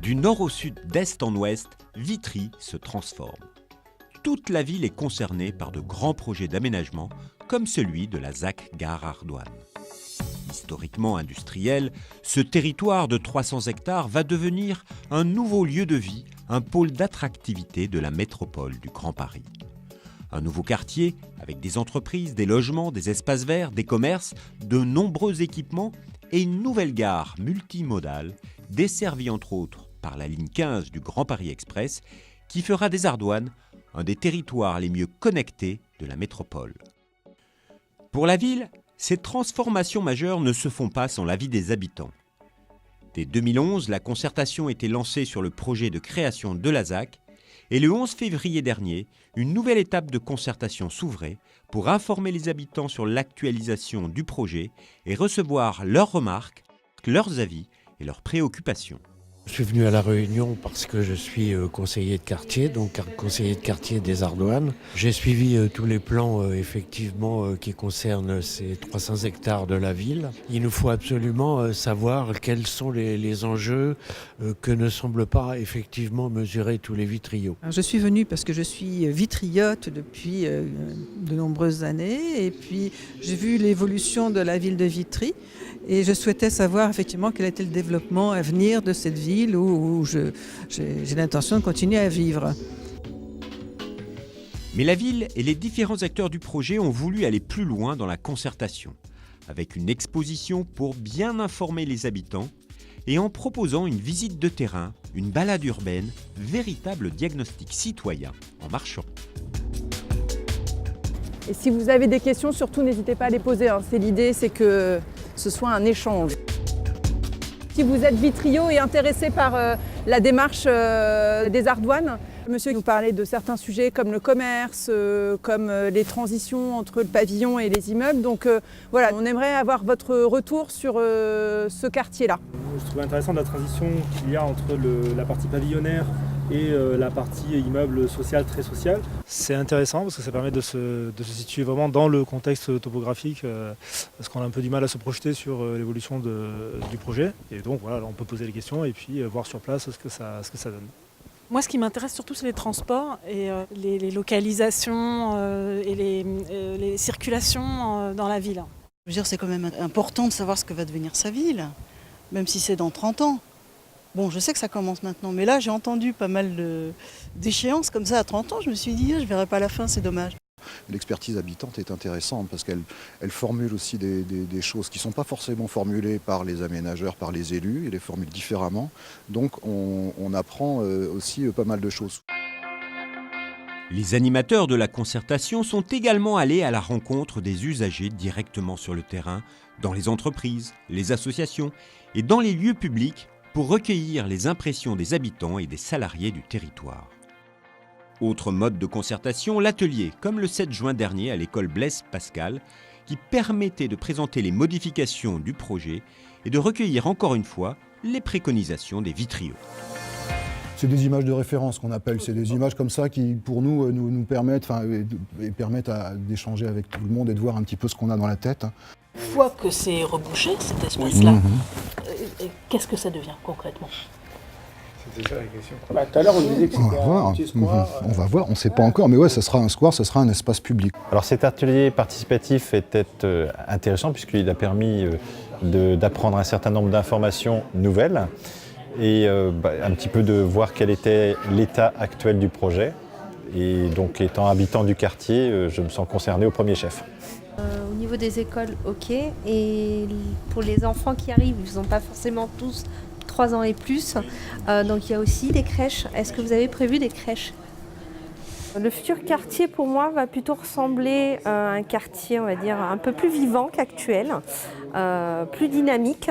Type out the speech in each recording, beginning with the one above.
Du nord au sud, d'est en ouest, Vitry se transforme. Toute la ville est concernée par de grands projets d'aménagement, comme celui de la ZAC Gare Ardoine. Historiquement industriel, ce territoire de 300 hectares va devenir un nouveau lieu de vie, un pôle d'attractivité de la métropole du Grand Paris. Un nouveau quartier avec des entreprises, des logements, des espaces verts, des commerces, de nombreux équipements et une nouvelle gare multimodale desservie entre autres par la ligne 15 du Grand Paris Express qui fera des Ardoines un des territoires les mieux connectés de la métropole. Pour la ville, ces transformations majeures ne se font pas sans l'avis des habitants. Dès 2011, la concertation était lancée sur le projet de création de la ZAC et le 11 février dernier, une nouvelle étape de concertation s'ouvrait pour informer les habitants sur l'actualisation du projet et recevoir leurs remarques, leurs avis et leurs préoccupations. Je suis venu à La Réunion parce que je suis conseiller de quartier, donc conseiller de quartier des Ardoines. J'ai suivi tous les plans effectivement qui concernent ces 300 hectares de la ville. Il nous faut absolument savoir quels sont les enjeux que ne semblent pas effectivement mesurer tous les vitriots. Alors, je suis venue parce que je suis vitriote depuis de nombreuses années et puis j'ai vu l'évolution de la ville de Vitry. Et je souhaitais savoir effectivement quel était le développement à venir de cette ville où j'ai l'intention de continuer à vivre. Mais la ville et les différents acteurs du projet ont voulu aller plus loin dans la concertation, avec une exposition pour bien informer les habitants et en proposant une visite de terrain, une balade urbaine, véritable diagnostic citoyen en marchant. Et si vous avez des questions, surtout n'hésitez pas à les poser. C'est l'idée, c'est que ce soit un échange. Si vous êtes vitriot et intéressé par la démarche des Ardoines, monsieur nous parlait de certains sujets comme le commerce, comme les transitions entre le pavillon et les immeubles. Donc voilà, on aimerait avoir votre retour sur ce quartier-là. Je trouvais intéressant la transition qu'il y a entre la partie pavillonnaire et la partie immeuble social, très social. C'est intéressant parce que ça permet de se situer vraiment dans le contexte topographique parce qu'on a un peu du mal à se projeter sur l'évolution du projet. Et donc voilà, là, on peut poser les questions et puis voir sur place ce que ça donne. Moi, ce qui m'intéresse surtout, c'est les transports et les localisations et les circulations dans la ville. Je veux dire, c'est quand même important de savoir ce que va devenir sa ville, même si c'est dans 30 ans. Bon, je sais que ça commence maintenant, mais là, j'ai entendu pas mal d'échéances comme ça à 30 ans. Je me suis dit, je ne verrai pas la fin, c'est dommage. L'expertise habitante est intéressante parce qu'elle formule aussi des choses qui ne sont pas forcément formulées par les aménageurs, par les élus, et les formule différemment. Donc on apprend aussi pas mal de choses. Les animateurs de la concertation sont également allés à la rencontre des usagers directement sur le terrain, dans les entreprises, les associations et dans les lieux publics pour recueillir les impressions des habitants et des salariés du territoire. Autre mode de concertation, l'atelier, comme le 7 juin dernier à l'école Blaise Pascal, qui permettait de présenter les modifications du projet et de recueillir encore une fois les préconisations des vitriots. C'est des images de référence qu'on appelle, c'est des images comme ça qui pour nous permettent, permettent d'échanger avec tout le monde et de voir un petit peu ce qu'on a dans la tête. Une fois que c'est rebouché, cet espace-là, qu'est-ce que ça devient concrètement ? C'était ça la question. Tout à l'heure, on disait que c'était un petit square. On va voir, on ne sait pas encore, mais ouais, ça sera un square, ça sera un espace public. Alors cet atelier participatif était intéressant puisqu'il a permis d'apprendre un certain nombre d'informations nouvelles et un petit peu de voir quel était l'état actuel du projet. Et donc étant habitant du quartier, je me sens concerné au premier chef. Au niveau des écoles, ok. Et pour les enfants qui arrivent, ils n'ont pas forcément tous 3 ans et plus. Donc il y a aussi des crèches. Est-ce que vous avez prévu des crèches ? Le futur quartier, pour moi, va plutôt ressembler à un quartier, on va dire, un peu plus vivant qu'actuel, plus dynamique,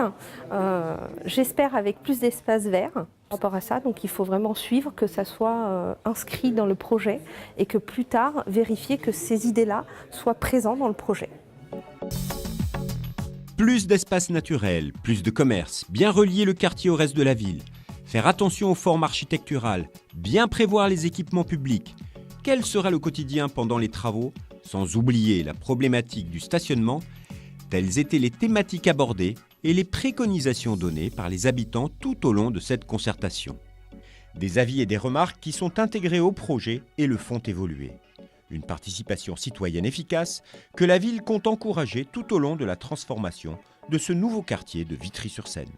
j'espère avec plus d'espace vert. Par rapport à ça, donc il faut vraiment suivre que ça soit inscrit dans le projet et que plus tard, vérifier que ces idées-là soient présentes dans le projet. Plus d'espace naturel, plus de commerce, bien relier le quartier au reste de la ville, faire attention aux formes architecturales, bien prévoir les équipements publics. Quel sera le quotidien pendant les travaux, sans oublier la problématique du stationnement? Telles étaient les thématiques abordées et les préconisations données par les habitants tout au long de cette concertation. Des avis et des remarques qui sont intégrés au projet et le font évoluer. Une participation citoyenne efficace que la ville compte encourager tout au long de la transformation de ce nouveau quartier de Vitry-sur-Seine.